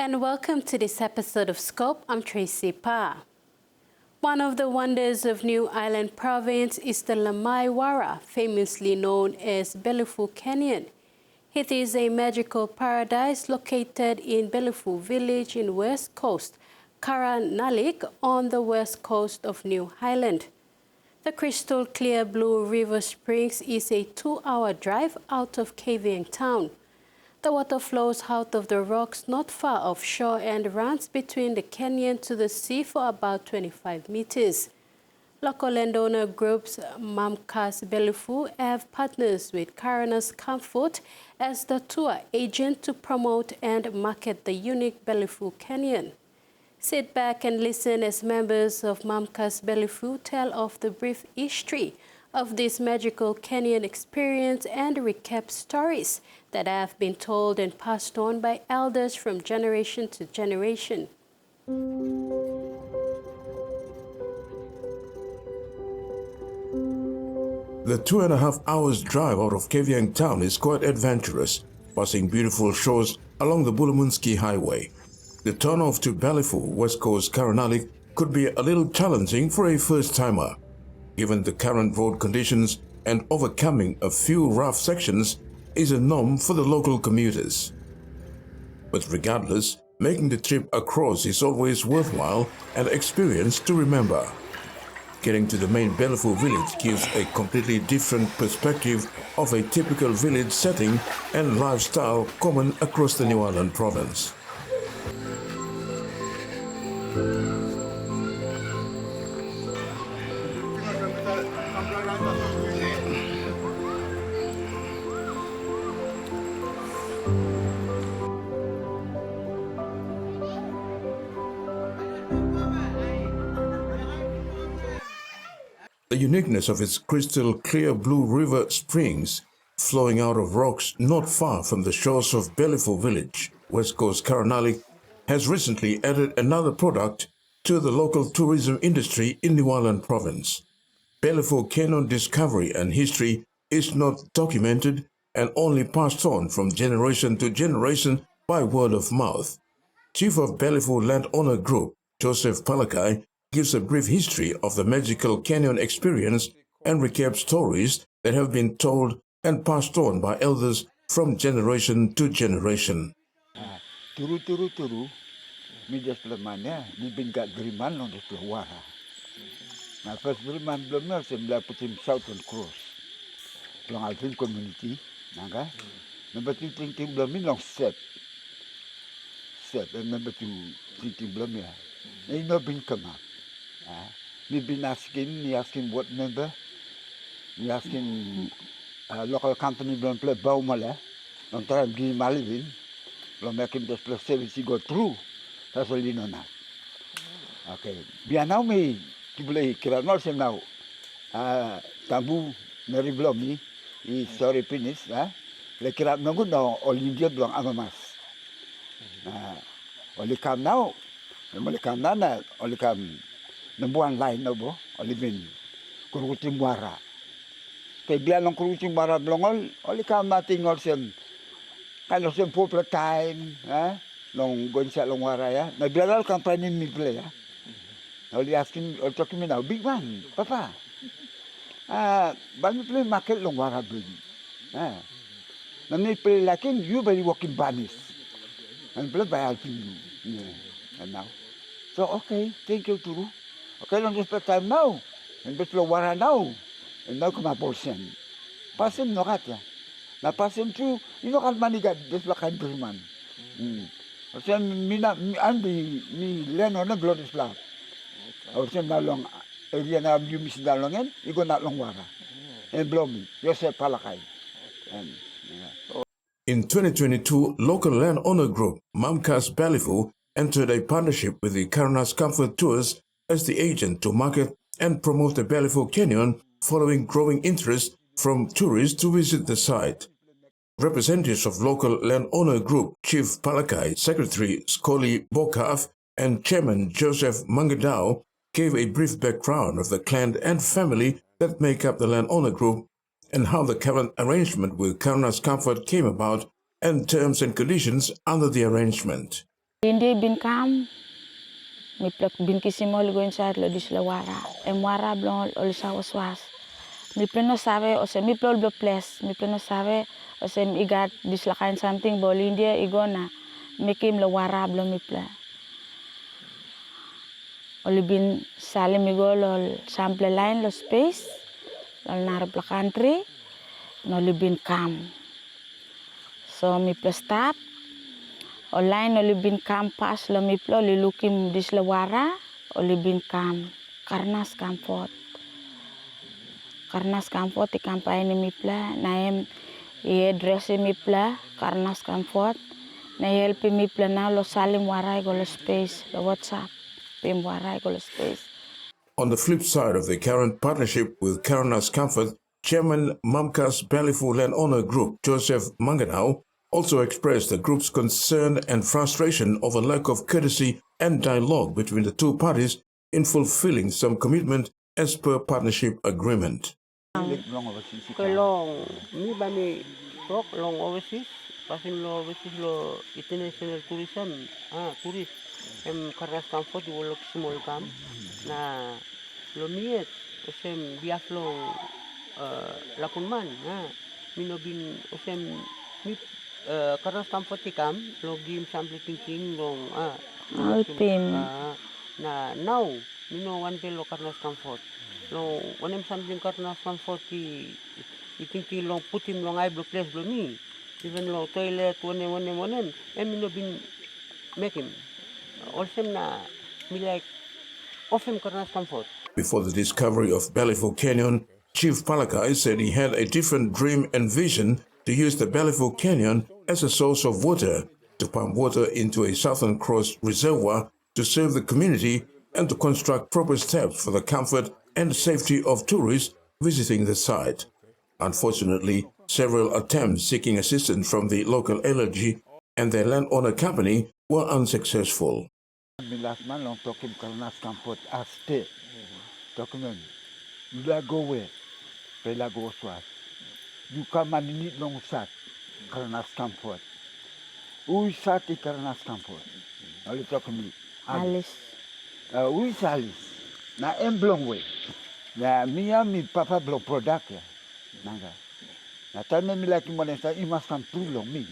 and welcome to this episode of Scope. I'm Tracy Pa. One of the wonders of New Island Province is the Lamai Wara, famously known as Belifu Canyon. It is a magical paradise located in Belifu village in West Coast KaraNalik on the west coast of New Island. The crystal clear Blue River Springs is a 2-hour drive out of Kavieng town. The water flows out of the rocks not far offshore and runs between the canyon to the sea for about 25 meters. Local landowner groups Mamkas Belifu have partners with Karanas Comfort as the tour agent to promote and market the unique Belifu Canyon. Sit back and listen as members of Mamkas Belifu tell of the brief history of this magical canyon experience and recap stories that have been told and passed on by elders from generation to generation. The 2.5 hours drive out of Kavieng town is quite adventurous, passing beautiful shores along the Bulamunski Highway. The turnoff to Belifu, West Coast KaraNalik, could be a little challenging for a first-timer. Given the current road conditions and overcoming a few rough sections is a norm for the local commuters. But regardless, making the trip across is always worthwhile and experience to remember. Getting to the main Belifu village gives a completely different perspective of a typical village setting and lifestyle common across the New Island province. The uniqueness of its crystal clear Blue River Springs, flowing out of rocks not far from the shores of Belifu village, West Coast KaraNalik, has recently added another product to the local tourism industry in New Island province. Belifu Canyon discovery and history is not documented and only passed on from generation to generation by word of mouth. Chief of Belifu Landowner Group, Joseph Palakai, gives a brief history of the magical canyon experience and recaps stories that have been told and passed on by elders from generation to generation. Turu, mi just lemanya, mi bingat beriman on the Wara. Now first beriman belum na sebelah putim Southern Cross, long Alvin community, naga. Number 2 ting belum mi long set, and number 2 ting belum ya. Ini no bin kama. Me been asking what member, me asking local company belum play Baumala, long time di Malivin, belum making the plus service go through, that's all you know now. Okay, biar now me boleh kira nol sem now, tabu nari belum ni, sorry finish, le kira nunggu no all India belum amamas, oleh kam now, oleh kam nana, oleh kam Nambuan lain na bo, olivin kuruting wara. Kaya biya ng kuruting wara blongol, oli ka matingol siyang kano siyang popular time, nung gonsa long wara ya. Nagbialal kang panin mi play ya. Oli asking, oli talking me now, big man, papa. Bani play market long wara bling. Nami play lakin, you very walking banis. And play by helping you. And now, so okay, thank you Turu. Okay, long respect time now, and betul wara now, and now come a portion. Pasen no kata, na pasen tu, ino kan manigat betul kan beriman. Pasal mina andi mi leno na blood is love. Pasal na long area na you miss dalongan, igo na long wara, and blow me, Joseph Palakai. In 2022, local landowner group Mamkas Belifu entered a partnership with the Karanas Comfort Tours as the agent to market and promote the Belifu Canyon following growing interest from tourists to visit the site. Representatives of local landowner group Chief Palakai, Secretary Skoli Bokaf and Chairman Joseph Mangadao gave a brief background of the clan and family that make up the landowner group and how the current arrangement with Karanas Comfort came about and terms and conditions under the arrangement. Hindi bin kam, mi plek bin kisimol go inside lo dis la wara. Wara blon ol sa waswas. Mi pleno sabe, o se mi plol be place, mi pleno sabe, o se mi igat dis la kind something bol India igona, mi kim la wara blon mi ple. Oli bin sale mi go lo sample line lo space, lo narap la country, no li bin kam. So mi ple stop. Online oli bin kam pas lo mi plo li lukim dis la wara oli bin kam Karanas Comfort. Karanas Comfort i kampanye mi pla na em I address mi pla Karanas Comfort na help mi pla na lo salim wara go lo space lo WhatsApp pim wara go lo space. On the flip side of the current partnership with Karanas Comfort, Chairman Mamkas Belifu landowner group Joseph Manganau also expressed the group's concern and frustration over lack of courtesy and dialogue between the two parties in fulfilling some commitment as per partnership agreement. Long, mi bami talk long overseas, passing lo overseas lo international tourism, tourist, Karanas Comfort di wolok small camp, na lo miet, osem biaf long lapunman, mino bin osem mi Karanas Comfort ikam lo gim sample thinking long Alpin. na now mino one lo Karanas Comfort lo wanem samling Karanas Comfort I thinking long put him long I blow place blow me even lo toilet wanem mino bin make him also na me like often Karanas Comfort. Before the discovery of Belifu Canyon, Chief Palakai said he had a different dream and vision to use the Belifu Canyon as a source of water, to pump water into a Southern Cross reservoir to serve the community and to construct proper steps for the comfort and safety of tourists visiting the site. Unfortunately, several attempts seeking assistance from the local LRG and their landowner company were unsuccessful. Last man long talking Karanas Comfort as state. Document. You go where? Pela go swat. You come and need long sat. Karanas Comfort. Who is sat in Karanas Comfort? Only talk me. Alice. Who is Alice? Na emblong way. Na mi papa blong product ya. Nanga. Na time mi like monesta I must come through long me.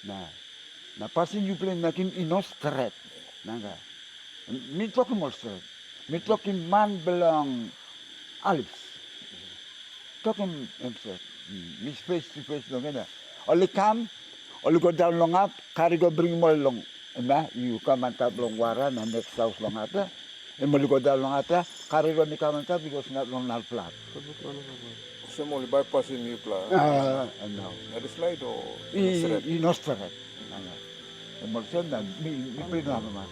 Na passing you play making inos threat. Nanga. Mi talking more straight. Me talking man belong Alice. Talking himself. Me face to face long ena. Only come, only go down long up, carry go bring more long. You come and tap long wara na next house long ata. And only go down long ata, carry go ni come and tap because not long nal flat. So only bypassing you plan. No. That is slide or You no straight. And more said that me play no mas.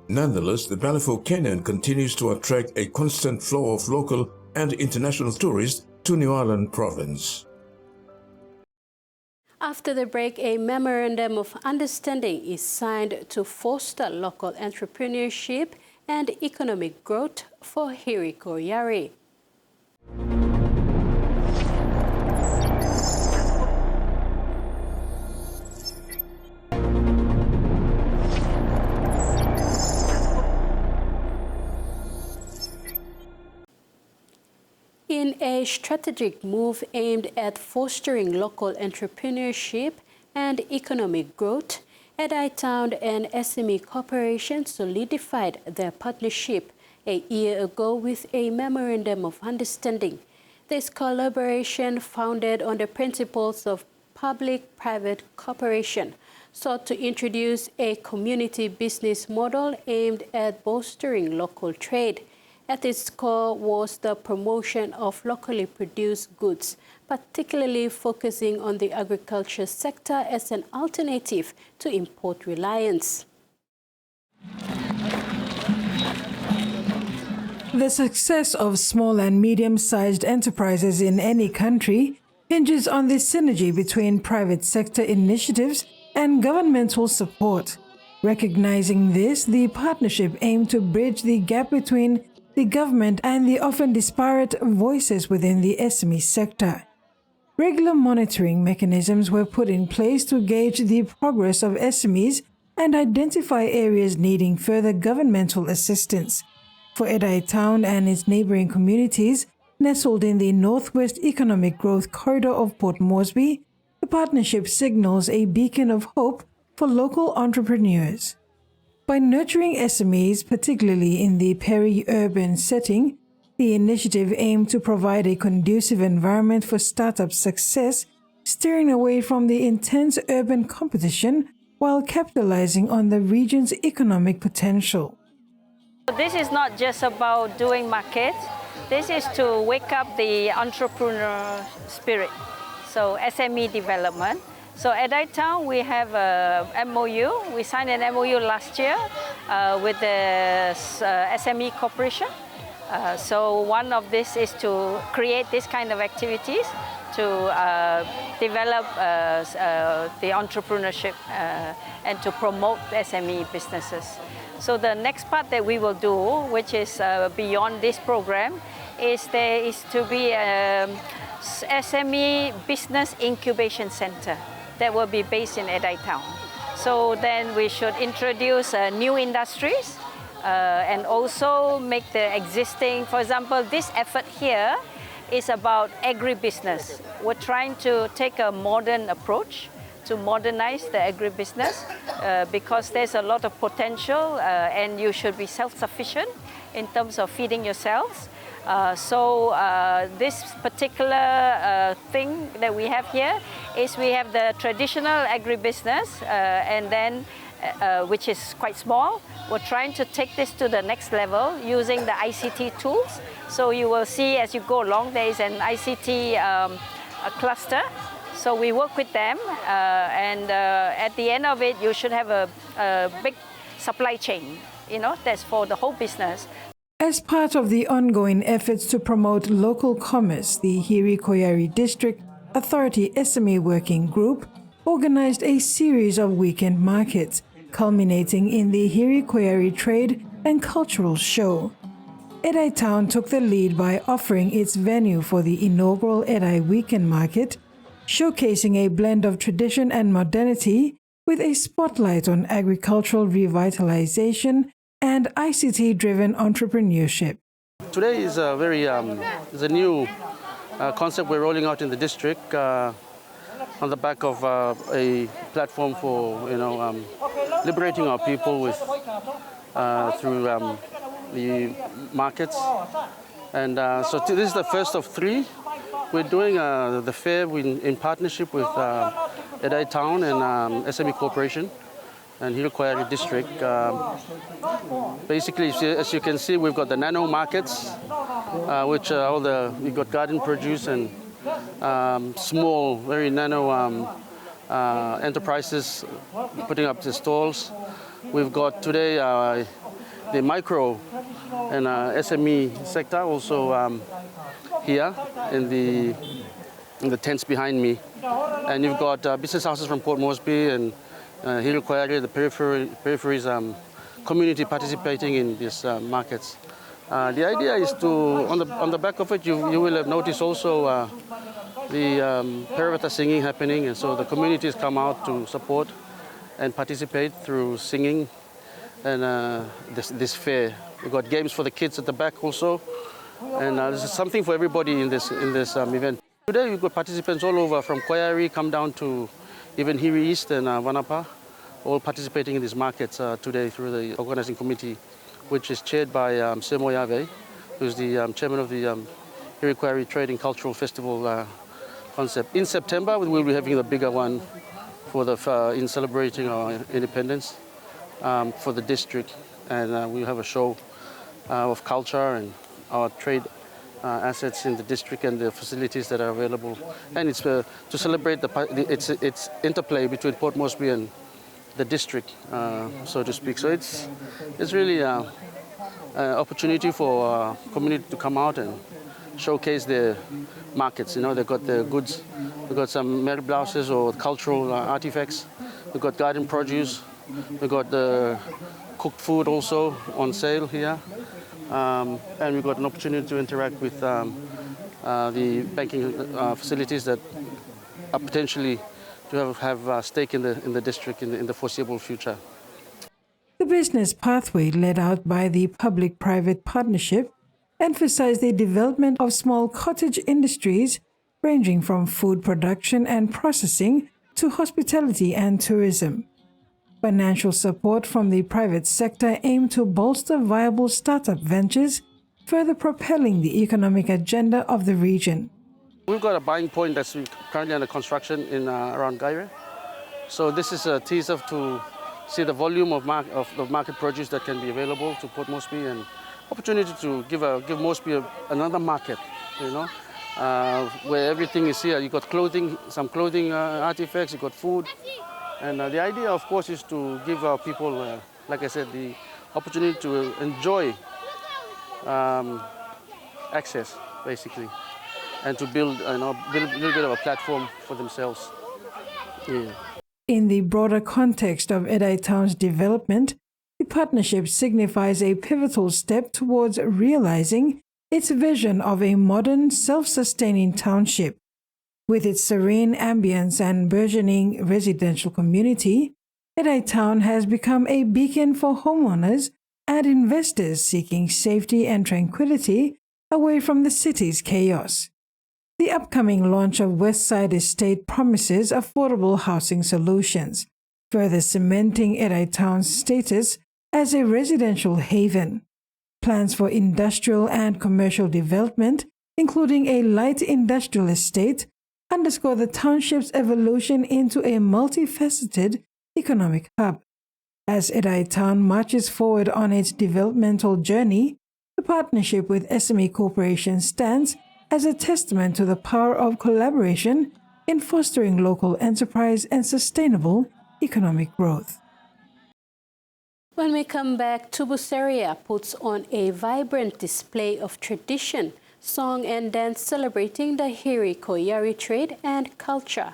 Nonetheless, the Belifu Canyon continues to attract a constant flow of local and international tourists to New Ireland province. After the break, a memorandum of understanding is signed to foster local entrepreneurship and economic growth for Hiri Koiari. In a strategic move aimed at fostering local entrepreneurship and economic growth, Town and SME Corporation solidified their partnership a year ago with a memorandum of understanding. This collaboration, founded on the principles of public-private cooperation, sought to introduce a community business model aimed at bolstering local trade. At its core was the promotion of locally produced goods, particularly focusing on the agriculture sector as an alternative to import reliance. The success of small and medium-sized enterprises in any country hinges on the synergy between private sector initiatives and governmental support. Recognizing this, the partnership aimed to bridge the gap between the government and the often disparate voices within the SME sector. Regular monitoring mechanisms were put in place to gauge the progress of SMEs and identify areas needing further governmental assistance. For Edai Town and its neighboring communities, nestled in the Northwest Economic Growth Corridor of Port Moresby, the partnership signals a beacon of hope for local entrepreneurs. By nurturing SMEs, particularly in the peri-urban setting, the initiative aimed to provide a conducive environment for startup success, steering away from the intense urban competition while capitalizing on the region's economic potential. This is not just about doing markets. This is to wake up the entrepreneur spirit, so SME development. So at Edai Town, we have a MOU. We signed an MOU last year with the SME Corporation. So one of this is to create this kind of activities to develop the entrepreneurship and to promote SME businesses. So the next part that we will do, which is beyond this program, is there is to be a SME Business Incubation Center that will be based in Edai Town. So then we should introduce new industries and also make the existing, for example, this effort here is about agribusiness. We're trying to take a modern approach to modernize the agribusiness because there's a lot of potential and you should be self-sufficient in terms of feeding yourselves. So this particular thing that we have here is we have the traditional agribusiness and then which is quite small. We're trying to take this to the next level using the ICT tools. So you will see as you go along there is an ICT cluster. So we work with them and at the end of it you should have a big supply chain, you know, that's for the whole business. As part of the ongoing efforts to promote local commerce, the Hiri Koiari District Authority SME Working Group organized a series of weekend markets, culminating in the Hiri Koiari Trade and Cultural Show. Edai Town took the lead by offering its venue for the inaugural Edai Weekend Market, showcasing a blend of tradition and modernity with a spotlight on agricultural revitalization and ICT-driven entrepreneurship. Today is a very is a new concept we're rolling out in the district on the back of a platform for liberating our people with through the markets. And so this is the first of three. We're doing the fair in partnership with Edai Town and SME Corporation and Hiri Koiari District. Basically, as you can see, we've got the nano markets, which are we've got garden produce and small, very nano enterprises putting up the stalls. We've got today the micro and SME sector also here in the tents behind me. And you've got business houses from Port Moresby and Hiri Koiari, the peripheries community participating in these markets. The idea is to, on the back of it, you will have noticed also the Paravata singing happening, and so the communities come out to support and participate through singing and this fair. We've got games for the kids at the back also, and this is something for everybody in this event. Today we've got participants all over from Koiari, come down to even Hiri East and Vanapa, all participating in these markets today through the organizing committee, which is chaired by Semo Yave, who's the chairman of the Hiri Koiari Trade and Cultural Festival concept. In September, we will be having the bigger one for in celebrating our independence for the district, and we'll have a show of culture and our trade assets in the district and the facilities that are available. And it's to celebrate its interplay between Port Moresby and the district, so to speak. So it's really an opportunity for community to come out and showcase their markets. You know, they've got their goods, they've got some metal blouses or cultural artifacts, they've got garden produce, we've got the cooked food also on sale here. And we've got an opportunity to interact with the banking facilities that are potentially to have a stake in the district in the foreseeable future. The business pathway led out by the public-private partnership emphasized the development of small cottage industries ranging from food production and processing to hospitality and tourism. Financial support from the private sector aimed to bolster viable startup ventures, further propelling the economic agenda of the region. We've got a buying point that's currently under construction in around Koiari. So this is a teaser to see the volume of the market produce that can be available to Port Moresby, and opportunity to give Moresby another market, where everything is here. You got clothing, some clothing artifacts, you got food. And the idea, of course, is to give our people, like I said, the opportunity to enjoy access, basically, and to build a little bit of a platform for themselves. Yeah. In the broader context of Edai Town's development, the partnership signifies a pivotal step towards realizing its vision of a modern, self-sustaining township. With its serene ambience and burgeoning residential community, Edai Town has become a beacon for homeowners and investors seeking safety and tranquility away from the city's chaos. The upcoming launch of Westside Estate promises affordable housing solutions, further cementing Edai Town's status as a residential haven. Plans for industrial and commercial development, including a light industrial estate, underscore the township's evolution into a multifaceted economic hub. As Edai Town marches forward on its developmental journey, the partnership with SME Corporation stands as a testament to the power of collaboration in fostering local enterprise and sustainable economic growth. When we come back, Tubuseria puts on a vibrant display of tradition, song and dance celebrating the Hiri Koiari trade and culture.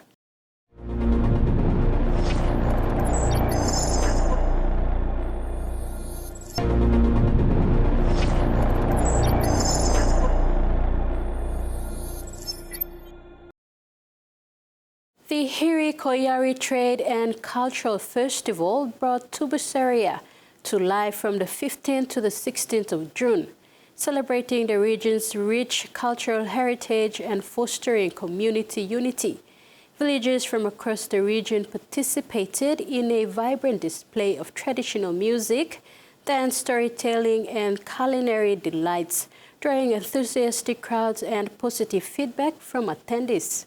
The Hiri Koiari Trade and Cultural Festival brought Tubuseria to life from the 15th to the 16th of June, celebrating the region's rich cultural heritage and fostering community unity. Villagers from across the region participated in a vibrant display of traditional music, dance, storytelling, and culinary delights, drawing enthusiastic crowds and positive feedback from attendees.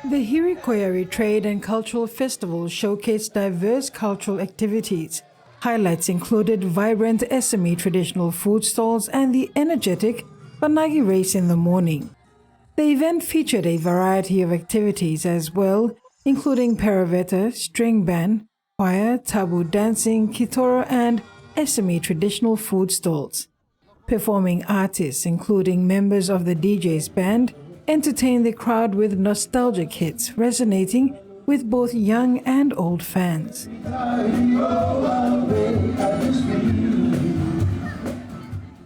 The Hiri Koiari Trade and Cultural Festival showcased diverse cultural activities. Highlights included vibrant SME traditional food stalls and the energetic Banagi race in the morning. The event featured a variety of activities as well, including paraveta, string band, choir, tabu dancing, kitoro, and SME traditional food stalls. Performing artists, including members of the DJ's band, entertained the crowd with nostalgic hits resonating with both young and old fans.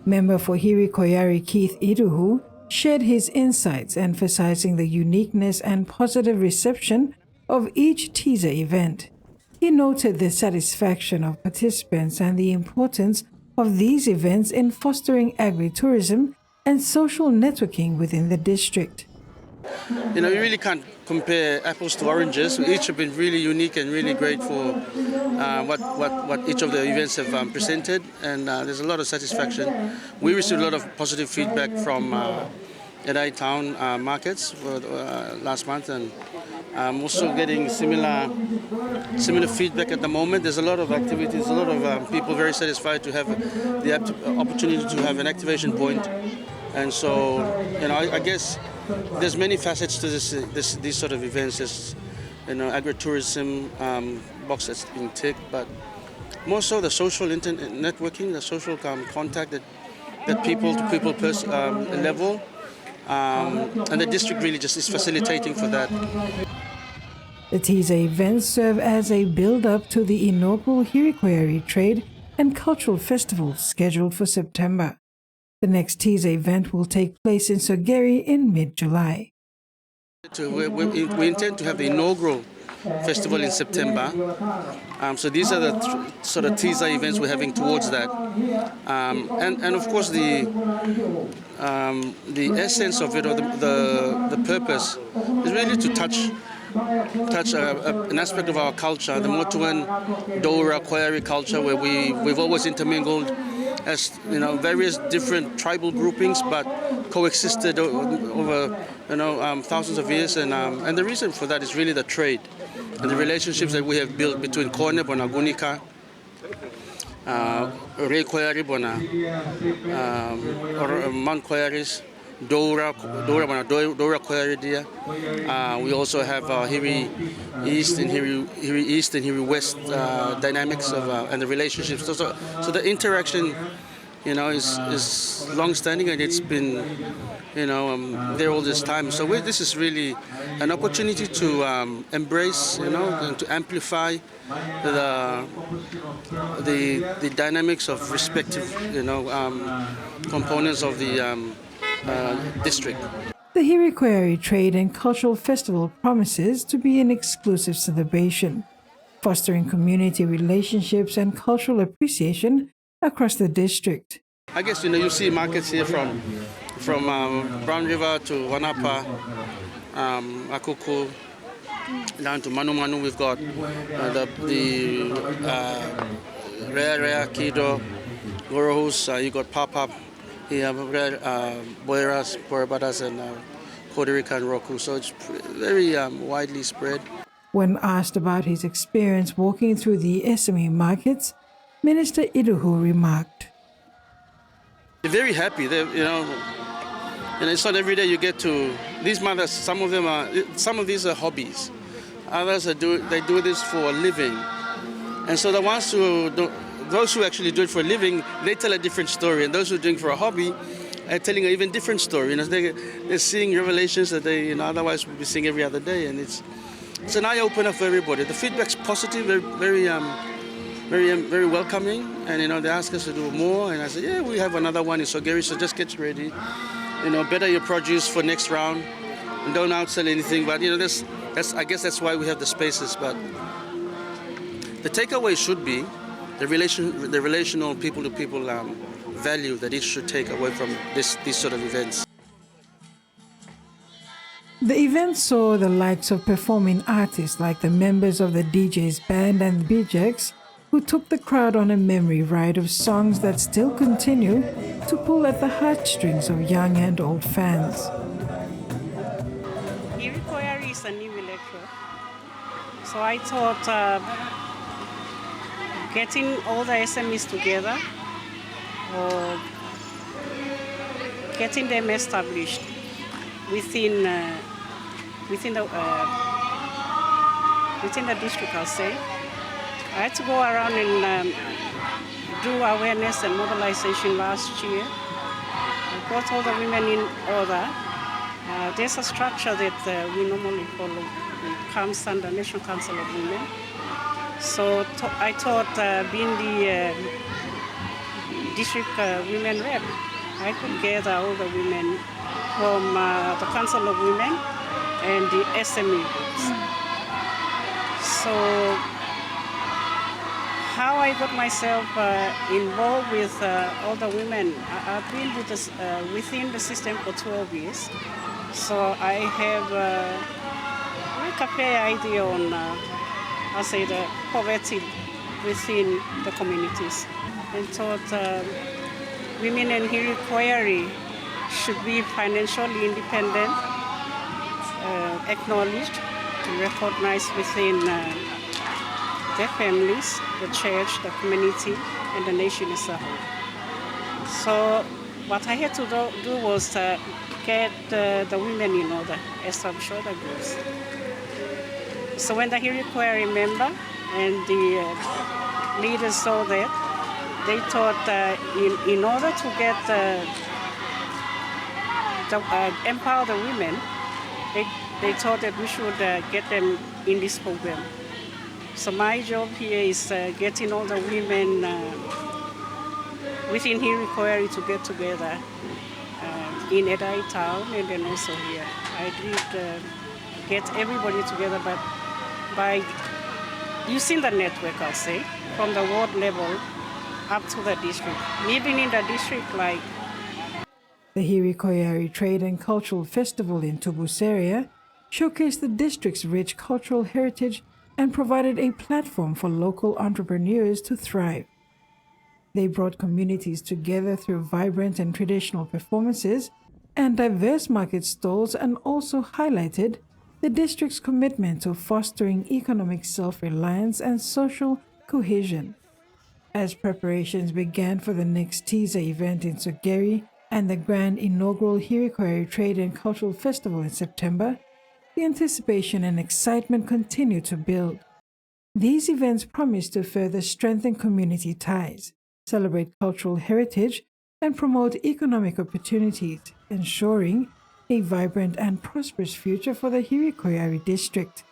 Member for Hiri Koiari Keith Iruhu shared his insights, emphasizing the uniqueness and positive reception of each teaser event. He noted the satisfaction of participants and the importance of these events in fostering agritourism and social networking within the district. You really can't compare apples to oranges. Each have been really unique and really great for what each of the events have presented, and there's a lot of satisfaction. We received a lot of positive feedback from Edai Town markets for, last month, and I'm also getting similar feedback at the moment. There's a lot of activities, a lot of people very satisfied to have the opportunity to have an activation point. And so, I guess there's many facets to these sort of events. There's, agritourism box that's being ticked, but more so the social networking, the social contact that people to people level, and the district really just is facilitating for that. The teaser events serve as a build-up to the inaugural Hiri Koiari Trade and Cultural Festival scheduled for September. The next teaser event will take place in Sogeri in mid-July. We intend to have the inaugural festival in September. So these are the sort of teaser events we're having towards that. And of course the essence of it, or the purpose, is really to touch an aspect of our culture, the Motuan, Dora, Koiari culture, where we've always intermingled as various different tribal groupings, but coexisted over thousands of years. And the reason for that is really the trade and the relationships that we have built between Kone, Bonagunika, Rei Koiari, Bona, or Man Koiaris, Dora Koiari Dia. We also have Hiri East and Hiri West dynamics and the relationships. So the interaction, is long-standing, and it's been, there all this time. So this is really an opportunity to embrace, and to amplify the dynamics of respective, components of the district. The Hiri Koiari Trade and Cultural Festival promises to be an exclusive celebration, fostering community relationships and cultural appreciation across the district. I guess you see markets here from Brown River to Wanapa, Akuku, down to Manu Manu. We've got the Rea, Kido, Gorohus. You got Papap, Boeras, Borabadas, and Puerto Rican Roku. So it's very widely spread. When asked about his experience walking through the SME markets, Minister Iduhu remarked, "They're very happy. And it's not every day you get to these mothers. Some of these are hobbies. Others they do this for a living. And so those who actually do it for a living, they tell a different story. And those who are doing it for a hobby are telling an even different story. They're seeing revelations that they otherwise would be seeing every other day. And it's an eye opener for everybody. The feedback's positive, very welcoming, and they ask us to do more, and I said, yeah, we have another one in Sogeri, so just get ready, better your produce for next round, and don't outsell anything. But I guess that's why we have the spaces. But the takeaway should be the relational people-to-people value that it should take away from these sort of events. The event saw the likes of performing artists like the members of the DJ's band and BJX, who took the crowd on a memory ride of songs that still continue to pull at the heartstrings of young and old fans. Hiri Koiari is a new electorate, so I thought getting all the SMEs together, or getting them established within the district, I'll say. I had to go around and do awareness and mobilization last year. I got all the women in order. There's a structure that we normally follow. It comes under National Council of Women. So I thought, being the district women rep, I could gather all the women from the Council of Women and the SME groups. So how I got myself involved with all the women, I've been with this, within the system for 12 years. So I have like a fair idea on, I'll say, the poverty within the communities. And thought women in Hiri Koiari should be financially independent, acknowledged, and recognized within their families, the church, the community, and the nation as a whole. So what I had to do was get the women in order, establish other groups. So when the Hiri Koiari member and the leaders saw that, they thought in order to get empower the women, they thought that we should get them in this program. So my job here is getting all the women within Hiri Koiari to get together in Edai town and then also here. I did get everybody together, but by using the network, I'll say, from the ward level up to the district. Meeting in the district, like The Hiri Koiari Trade and Cultural Festival in Tubuseria showcased the district's rich cultural heritage and provided a platform for local entrepreneurs to thrive. They brought communities together through vibrant and traditional performances and diverse market stalls, and also highlighted the district's commitment to fostering economic self-reliance and social cohesion. As preparations began for the next teaser event in Koiari and the grand inaugural Hiri Koiari Trade and Cultural Festival in September, the anticipation and excitement continue to build. These events promise to further strengthen community ties, celebrate cultural heritage, and promote economic opportunities, ensuring a vibrant and prosperous future for the Hiri Koiari district.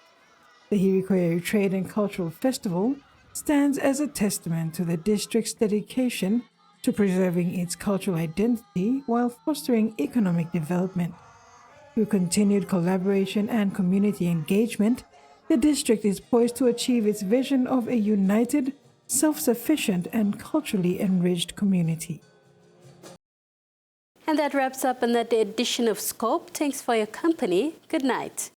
The Hiri Koiari Trade and Cultural Festival stands as a testament to the district's dedication to preserving its cultural identity while fostering economic development. Through continued collaboration and community engagement, the district is poised to achieve its vision of a united, self-sufficient, and culturally enriched community. And that wraps up another edition of Scope. Thanks for your company. Good night.